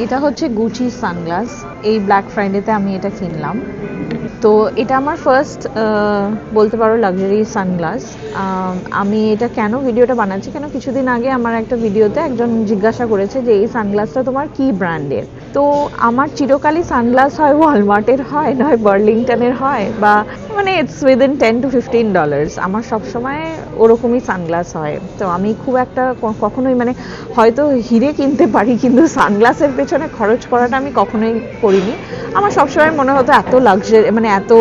এটা হচ্ছে Gucci sunglass. এই ব্ল্যাক ফ্রাইডেতে আমি এটা কিনলাম। তো এটা আমার ফার্স্ট বলতে পারো লাক্সারি সানগ্লাস। আমি এটা কেন ভিডিওটা বানাচ্ছি, কেন কিছুদিন আগে আমার একটা ভিডিওতে একজন জিজ্ঞাসা করেছে যে এই সানগ্লাসটা তোমার কি ব্র্যান্ডের। তো আমার চিরকালই সানগ্লাস হয় ওয়ালমার্টের হয়, নয় বার্লিংটনের হয়, বা মানে ইটস উইদিন $10 to $15। আমার সবসময় ওরকমই সানগ্লাস হয়। তো আমি খুব একটা কখনোই মানে হয়তো হিরে কিনতে পারি, কিন্তু সানগ্লাসের পেছনে খরচ করাটা আমি কখনোই করিনি। আমার সবসময় মনে হতো এত লাক্সারি মানে এত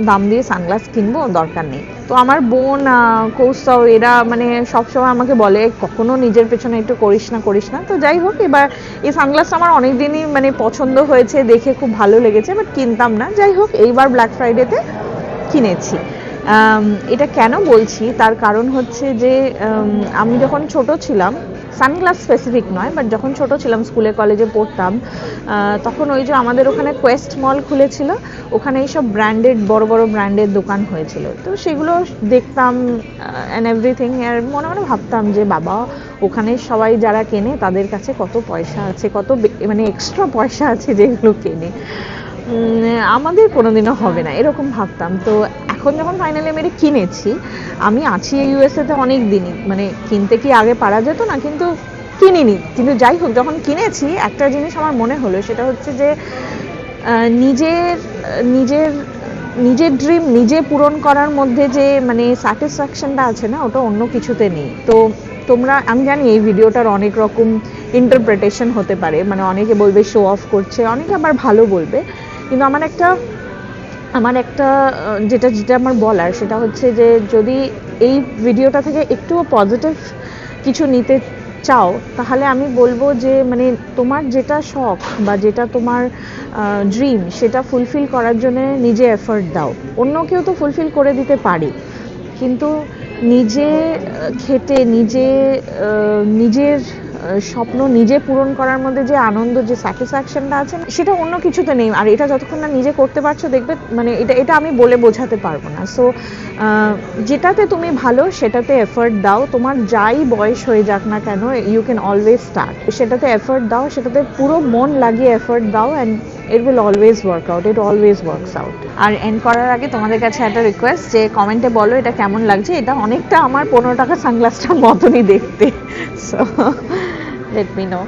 দাম দিয়ে সানগ্লাস কিনবো, দরকার নেই। তো আমার বোন কৌস্তব এরা মানে সবসময় আমাকে বলে কখনো নিজের পেছনে একটু করিস না। তো যাই হোক, এবার এই সানগ্লাসটা আমার অনেক দিনই মানে পছন্দ হয়েছে, দেখে খুব ভালো লেগেছে, বাট কিনতাম না। যাই হোক, এইবার ব্ল্যাক ফ্রাইডেতে কিনেছি। এটা কেন বলছি তার কারণ হচ্ছে যে আমি যখন ছোট ছিলাম, সানগ্লাস স্পেসিফিক নয়, বাট যখন ছোট ছিলাম স্কুলে কলেজে পড়তাম, তখন ওই যে আমাদের ওখানে কোয়েস্ট মল খুলেছিল, ওখানে এইসব ব্র্যান্ডেড বড় বড় ব্র্যান্ডের দোকান হয়েছিল। তো সেগুলো দেখতাম অ্যান্ড এভরিথিং, আর মনে মনে ভাবতাম যে বাবা, ওখানে সবাই যারা কেনে তাদের কাছে কত পয়সা আছে, কত মানে এক্সট্রা পয়সা আছে যেগুলো কেনে, আমাদের কোনোদিনও হবে না, এরকম ভাবতাম। তো এখন যখন ফাইনালি আমি এটা কিনেছি, আমি আছি ইউএসএতে অনেক দিনই, মানে কিনতে কি আগে পারা যেত না, কিন্তু কিনিনি। কিন্তু যাই হোক, যখন কিনেছি একটা জিনিস আমার মনে হলো, সেটা হচ্ছে যে নিজের নিজের নিজের ড্রিম নিজে পূরণ করার মধ্যে যে মানে স্যাটিসফ্যাকশনটা আছে না, ওটা অন্য কিছুতে নেই। তো তোমরা, আমি জানি এই ভিডিওটার অনেক রকম ইন্টারপ্রিটেশন হতে পারে, মানে অনেকে বলবে শো অফ করছে, অনেকে আবার ভালো বলবে, কিন্তু আমার একটা যেটা আমার বলার, সেটা হচ্ছে যে যদি এই ভিডিওটা থেকে একটুও পজিটিভ কিছু নিতে চাও, তাহলে আমি বলবো যে মানে তোমার যেটা শখ বা যেটা তোমার ড্রিম, সেটা ফুলফিল করার জন্য নিজে এফর্ট দাও। অন্য কেউ তো ফুলফিল করে দিতে পারে, কিন্তু নিজে খেটে নিজের স্বপ্ন নিজে পূরণ করার মধ্যে যে আনন্দ, যে স্যাটিসফ্যাকশনটা আছে, সেটা অন্য কিছুতে নেই। আর এটা যতক্ষণ না নিজে করতে পারছো, দেখবে মানে এটা আমি বলে বোঝাতে পারবো না। সো যেটাতে তুমি ভালো সেটাতে এফর্ট দাও, তোমার যাই বয়স হয়ে যাক না কেন, ইউ ক্যান অলওয়েজ স্টার্ট। সেটাতে এফর্ট দাও, সেটাতে পুরো মন লাগিয়ে এফর্ট দাও, and it will always work out, it always works out. আর এন্ড করার আগে তোমাদের কাছে একটা রিকোয়েস্ট, যে কমেন্টে বলো এটা কেমন লাগছে। এটা অনেকটা আমার 15 টাকা সানগ্লাসটার মতনই দেখতে, সো let me know.